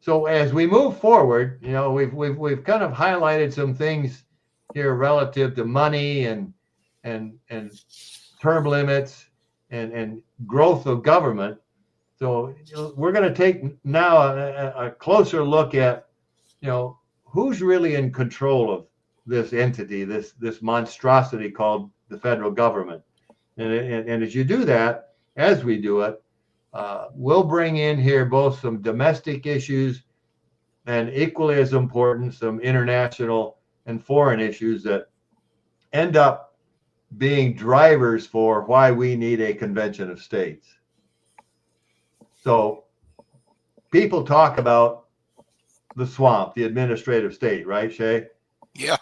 So as we move forward, we've kind of highlighted some things here relative to money and term limits and growth of government. So we're going to take now a closer look at, who's really in control of this entity, this monstrosity called the federal government. And as you do that, as we do it, we'll bring in here both some domestic issues and equally as important, some international and foreign issues that end up being drivers for why we need a convention of states. So people talk about the swamp, the administrative state, right, Shea? Yeah.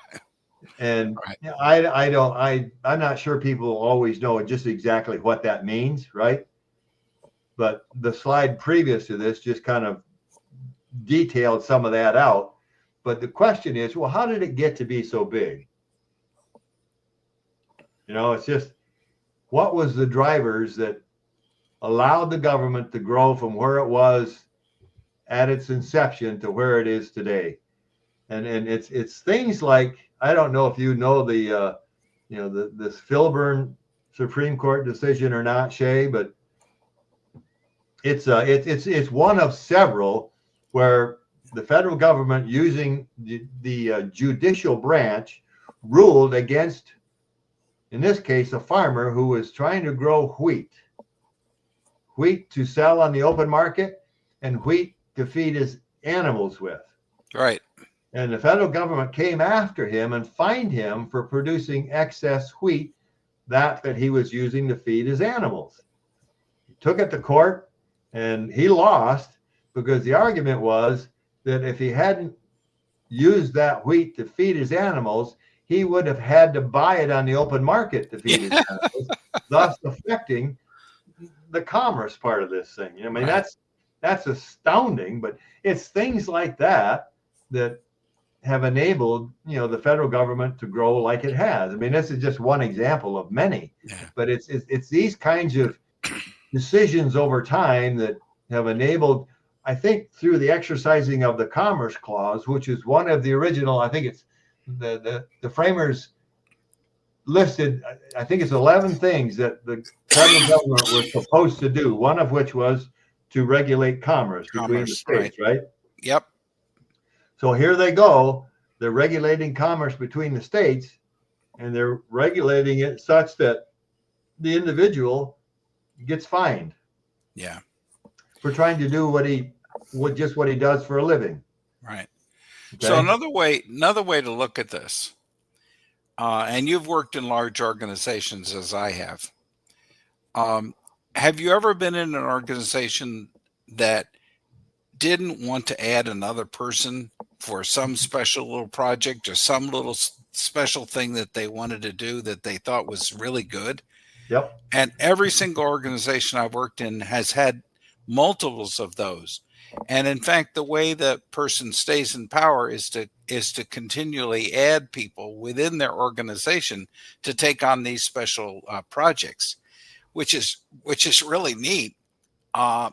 And right. I'm not sure people always know just exactly what that means, right? But the slide previous to this just kind of detailed some of that out. But the question is, well, how did it get to be so big? It's just, what was the drivers that allowed the government to grow from where it was at its inception to where it is today? And it's things like, I don't know if you know this Filburn Supreme Court decision or not, Shea, but it's one of several where the federal government, using the judicial branch, ruled against, in this case, a farmer who was trying to grow wheat to sell on the open market and wheat to feed his animals with. Right. And the federal government came after him and fined him for producing excess wheat that he was using to feed his animals. He took it to court and he lost, because the argument was that if he hadn't used that wheat to feed his animals, he would have had to buy it on the open market to feed his animals, thus affecting the commerce part of this thing. Right. That's astounding, but it's things like that have enabled, the federal government to grow like it has. I mean, this is just one example of many, but it's these kinds of decisions over time that have enabled, I think, through the exercising of the Commerce Clause, which is one of the original, I think it's the framers listed, I think it's 11 things that the federal government was supposed to do, one of which was to regulate commerce between the states, right? Yep. So here they go. They're regulating commerce between the states, and they're regulating it such that the individual gets fined. Yeah. For trying to do what he does for a living. Right. Okay? So another way to look at this, and you've worked in large organizations as I have. Have you ever been in an organization that didn't want to add another person for some special little project or some little special thing that they wanted to do that they thought was really good? Yep. And every single organization I've worked in has had multiples of those. And in fact, the way that person stays in power is to continually add people within their organization to take on these special projects, which is really neat.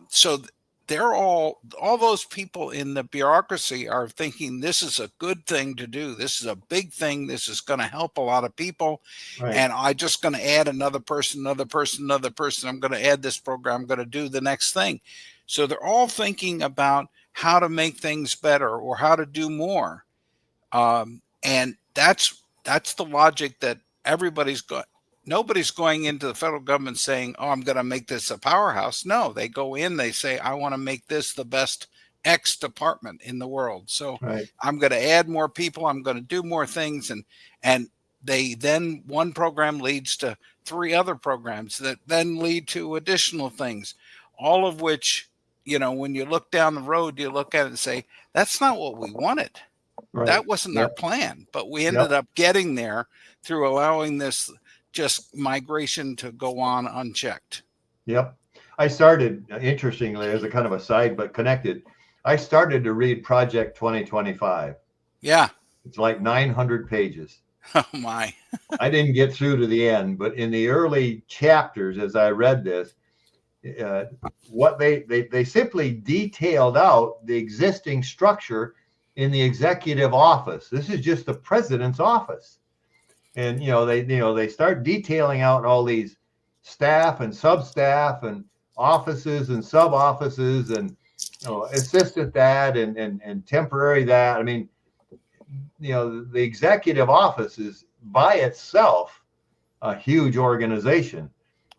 So they're all those people in the bureaucracy are thinking this is a good thing to do. This is a big thing. This is going to help a lot of people. Right. And I'm just going to add another person. I'm going to add this program. I'm going to do the next thing. So they're all thinking about how to make things better or how to do more. And that's the logic that everybody's got. Nobody's going into the federal government saying, oh, I'm going to make this a powerhouse. No, they go in, they say, I want to make this the best X department in the world. So right. I'm going to add more people. I'm going to do more things. And they then, one program leads to 3 other programs that then lead to additional things, all of which, when you look down the road, you look at it and say, that's not what we wanted. Right. That wasn't our plan, but we ended up getting there through allowing this just migration to go on unchecked. Yep. I started, interestingly, as a kind of a side, but connected, I started to read Project 2025. Yeah. It's like 900 pages. Oh, my. I didn't get through to the end, but in the early chapters, as I read this, what they simply detailed out the existing structure in the executive office. This is just the president's office. And they start detailing out all these staff and sub-staff and offices and sub-offices and assistant that and temporary that. I mean, the executive office is by itself a huge organization.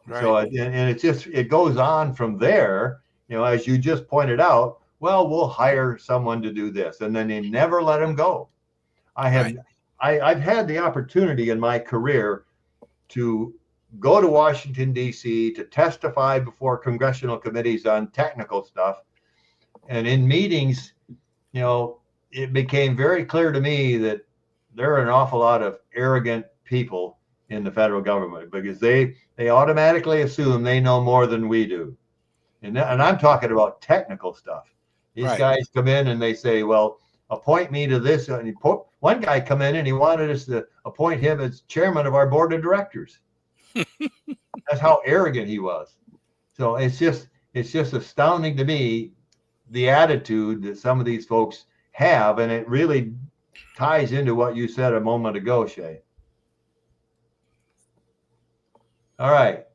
Right. So it goes on from there. As you just pointed out, well, we'll hire someone to do this, and then they never let them go. I've had the opportunity in my career to go to Washington, D.C., to testify before congressional committees on technical stuff. And in meetings, it became very clear to me that there are an awful lot of arrogant people in the federal government because they automatically assume they know more than we do. And I'm talking about technical stuff. These guys come in and they say, well, appoint me to this. And one guy come in and he wanted us to appoint him as chairman of our board of directors. That's how arrogant he was. So it's just astounding to me, the attitude that some of these folks have. And it really ties into what you said a moment ago, Shea. All right.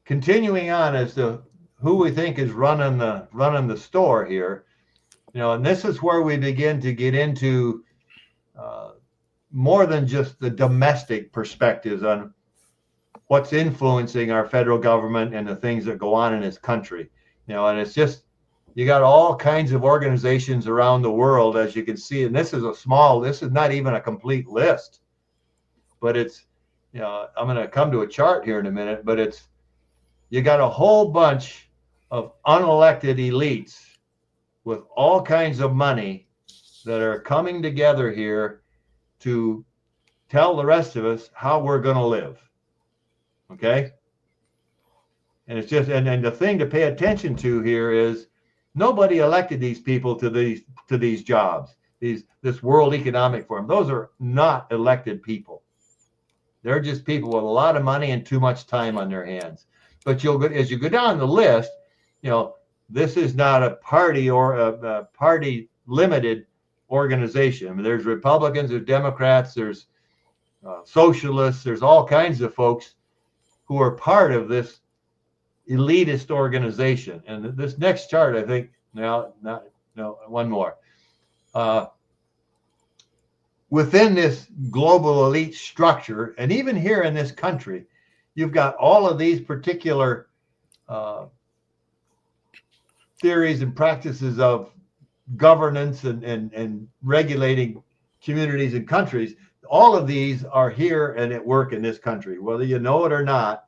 Continuing on as to who we think is running the store here. And this is where we begin to get into more than just the domestic perspectives on what's influencing our federal government and the things that go on in this country. And it's just, you got all kinds of organizations around the world, as you can see, and this is not even a complete list, but it's, I'm going to come to a chart here in a minute, but you got a whole bunch of unelected elites with all kinds of money that are coming together here to tell the rest of us how we're going to live. Okay. And it's just, and the thing to pay attention to here is nobody elected these people to these jobs, this World Economic Forum. Those are not elected people. They're just people with a lot of money and too much time on their hands. But as you go down the list, this is not a party or a party limited organization. I mean, there's Republicans, there's Democrats, there's socialists, there's all kinds of folks who are part of this elitist organization. And this next chart, I think, one more. Within this global elite structure, and even here in this country, you've got all of these particular theories and practices of governance and regulating communities and countries. All of these are here and at work in this country, whether you know it or not.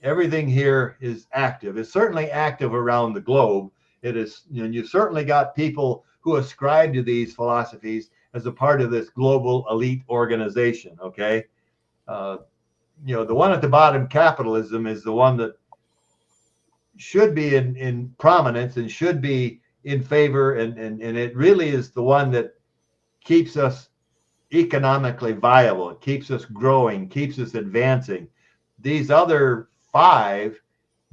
Everything here is active. It's certainly active around the globe. It is, you've certainly got people who ascribe to these philosophies as a part of this global elite organization. Okay. The one at the bottom, capitalism, is the one that should be in prominence and should be in favor. And it really is the one that keeps us economically viable. It keeps us growing, keeps us advancing. These other five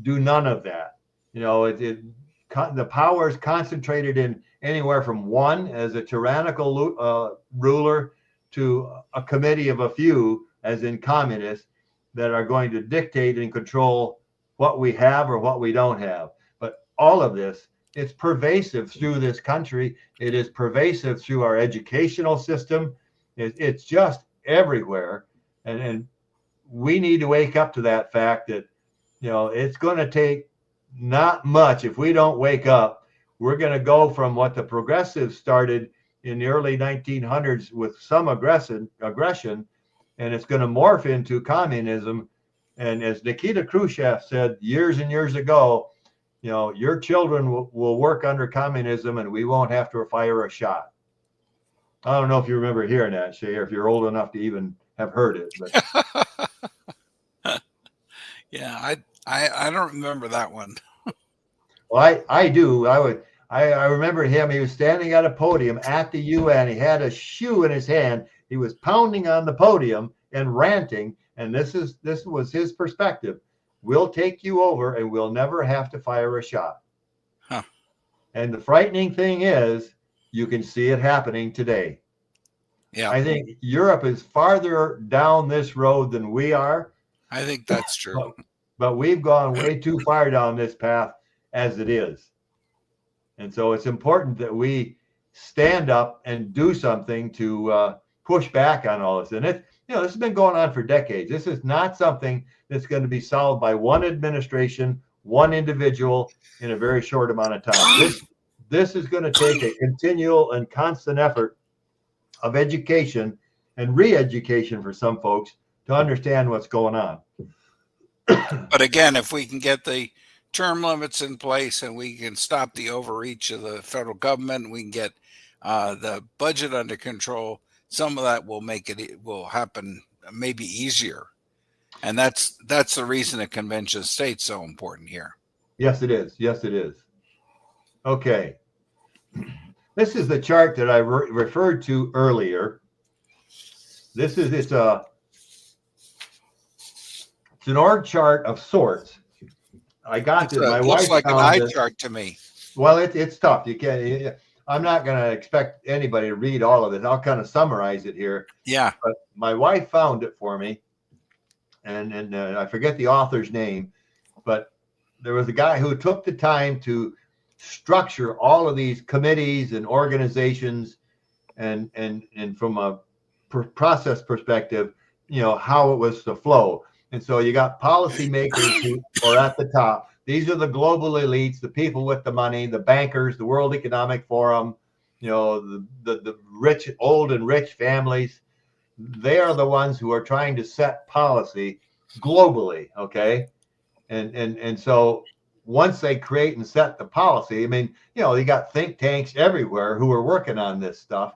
do none of that. The power is concentrated in anywhere from one as a tyrannical ruler to a committee of a few, as in communists, that are going to dictate and control what we have or what we don't have. But all of this, it's pervasive through this country. It is pervasive through our educational system. It's just everywhere. And we need to wake up to that fact that, it's going to take not much. If we don't wake up, we're going to go from what the progressives started in the early 1900s with some aggression, and it's going to morph into communism. And as Nikita Khrushchev said years and years ago, your children will work under communism and we won't have to fire a shot. I don't know if you remember hearing that, Shea, or if you're old enough to even have heard it. But yeah, I don't remember that one. Well, I do. I remember him. He was standing at a podium at the UN. He had a shoe in his hand. He was pounding on the podium and ranting. And this was his perspective. we'll take you over and we'll never have to fire a shot. Huh. And the frightening thing is, you can see it happening today. Yeah. I think Europe is farther down this road than we are. I think that's true. But we've gone way too far down this path as it is. And so it's important that we stand up and do something to push back on all this. And this has been going on for decades. This is not something that's going to be solved by one administration, one individual in a very short amount of time. This is going to take a continual and constant effort of education and re-education for some folks to understand what's going on. But again, if we can get the term limits in place and we can stop the overreach of the federal government, we can get the budget under control, some of that will happen maybe easier. And that's the reason the convention of states so important here. Yes, it is. Yes, it is. Okay. This is the chart that I referred to earlier. It's an org chart of sorts. I got this. My wife looks like an eye chart to me. Well, it's tough. You can't. I'm not going to expect anybody to read all of it. I'll kind of summarize it here. Yeah. But my wife found it for me, and I forget the author's name, but there was a guy who took the time to structure all of these committees and organizations, and from a process perspective, how it was to flow. And so you got policymakers who are at the top. These are the global elites, the people with the money, the bankers, the World Economic Forum, the rich, old and rich families. They are the ones who are trying to set policy globally, okay? And so once they create and set the policy, I mean, you got think tanks everywhere who are working on this stuff.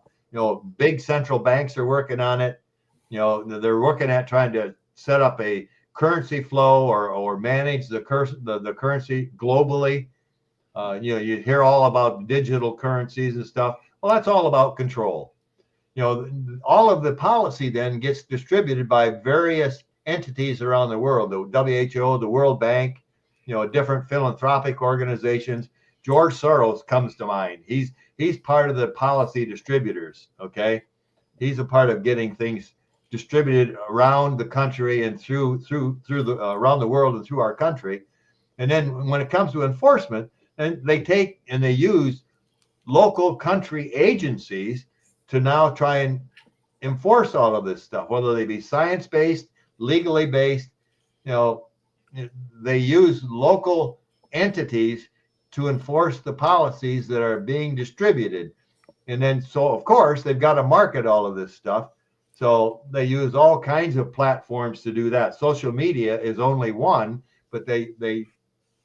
Big central banks are working on it. They're working at trying to set up a currency flow or manage the currency globally. You hear all about digital currencies and stuff. Well, that's all about control. All of the policy then gets distributed by various entities around the world, the WHO, the World Bank, different philanthropic organizations. George Soros comes to mind. He's part of the policy distributors. Okay. He's a part of getting things distributed around the country and through the around the world and through our country. And then when it comes to enforcement, and they take and they use local country agencies to now try and enforce all of this stuff, whether they be science-based, legally based. They use local entities to enforce the policies that are being distributed. And then, so of course, they've got to market all of this stuff. So they use all kinds of platforms to do that. Social media is only one, but they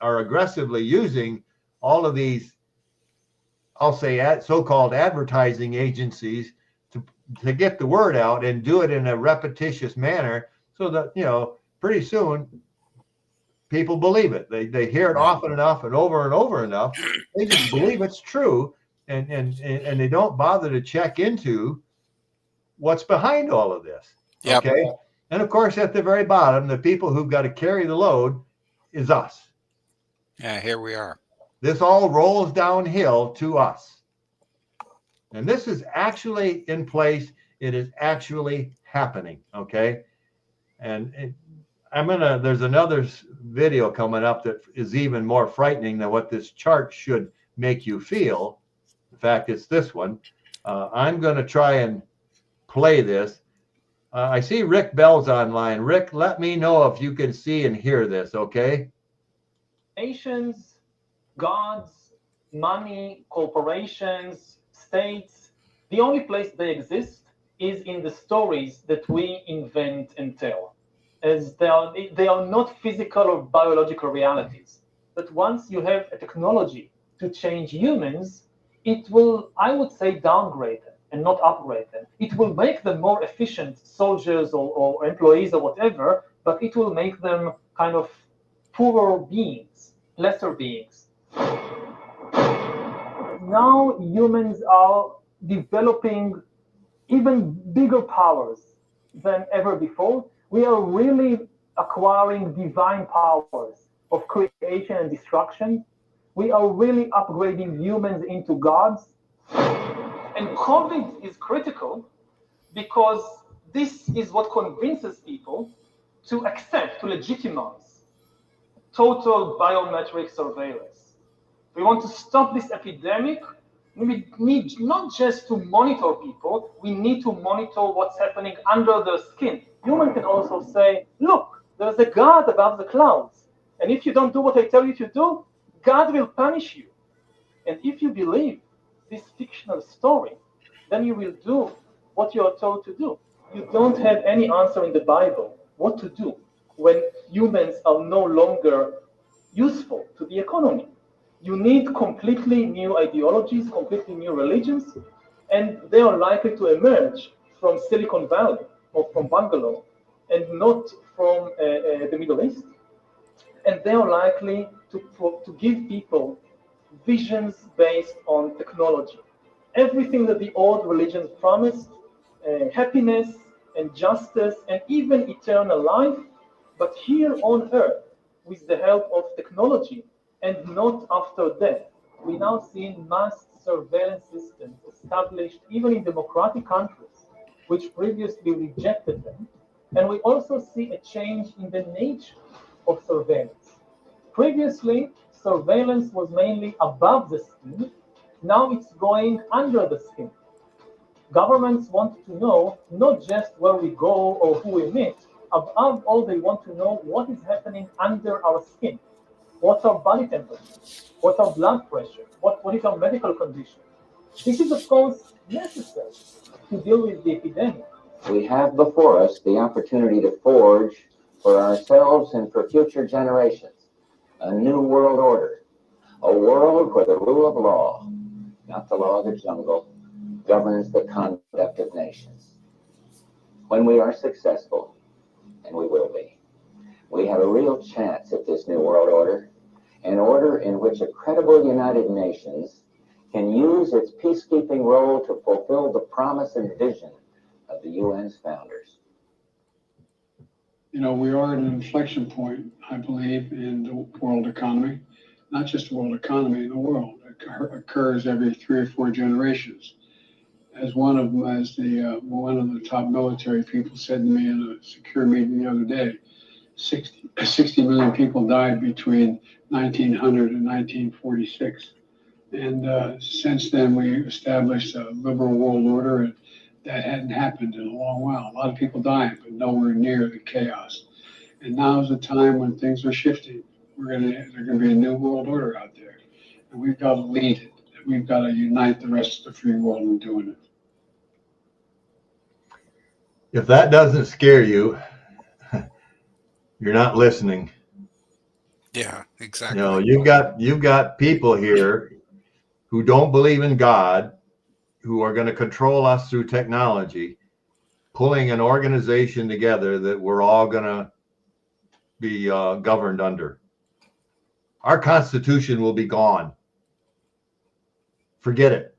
are aggressively using all of these, I'll say, so-called advertising agencies to get the word out and do it in a repetitious manner, so that pretty soon people believe it. They hear it often enough and over enough. They just believe it's true, and they don't bother to check into what's behind all of this. Yep. Okay. And of course, at the very bottom, the people who've got to carry the load is us. Yeah, here we are. This all rolls downhill to us. And this is actually in place. It is actually happening. Okay. And there's another video coming up that is even more frightening than what this chart should make you feel. In fact, it's this one. I'm going to try and play this. I see Rick Bell's online. Rick, let me know if you can see and hear this, okay? Nations, gods, money, corporations, states, the only place they exist is in the stories that we invent and tell, as they are not physical or biological realities. But once you have a technology to change humans, it will, I would say, downgrade them and not upgrade them. It will make them more efficient soldiers or employees or whatever, but it will make them kind of poorer beings, lesser beings. Now humans are developing even bigger powers than ever before. We are really acquiring divine powers of creation and destruction. We are really upgrading humans into gods. And COVID is critical because this is what convinces people to accept, to legitimize total biometric surveillance. We want to stop this epidemic. We need not just to monitor people, we need to monitor what's happening under their skin. Human can also say, look, there's a God above the clouds. And if you don't do what I tell you to do, God will punish you. And if you believe this fictional story, then you will do what you are told to do. You don't have any answer in the Bible what to do when humans are no longer useful to the economy. You need completely new ideologies, completely new religions, and they are likely to emerge from Silicon Valley or from Bangalore and not from the Middle East. And they are likely to give people visions based on technology. Everything that the old religions promised, happiness and justice and even eternal life, but here on earth with the help of technology and not after death. We now see mass surveillance systems established even in democratic countries, which previously rejected them. And we also see a change in the nature of surveillance. Previously, surveillance was mainly above the skin. Now it's going under the skin. Governments want to know not just where we go or who we meet. Above all, they want to know what is happening under our skin. What's our body temperature? What's our blood pressure? What is our medical condition? This is, of course, necessary to deal with the epidemic. We have before us the opportunity to forge for ourselves and for future generations a new world order, a world where the rule of law, not the law of the jungle, governs the conduct of nations. When we are successful, and we will be, we have a real chance at this new world order, an order in which a credible United Nations can use its peacekeeping role to fulfill the promise and vision of the UN's founders. You know, we are at an inflection point, I believe, in the world economy. Not just the world economy, in the world. It occurs every 3 or 4 generations. As one of the top military people said to me in a secure meeting the other day, 60 million people died between 1900 and 1946. And since then, we established a liberal world order, and that hadn't happened in a long while. A lot of people dying, but nowhere near the chaos. And now is the time when things are shifting. There's going to be a new world order out there, and we've got to lead it. We've got to unite the rest of the free world in doing it. If that doesn't scare you, you're not listening. Yeah, exactly. You know, you've got people here who don't believe in God, who are going to control us through technology, pulling an organization together that we're all going to be governed under. Our Constitution will be gone. Forget it.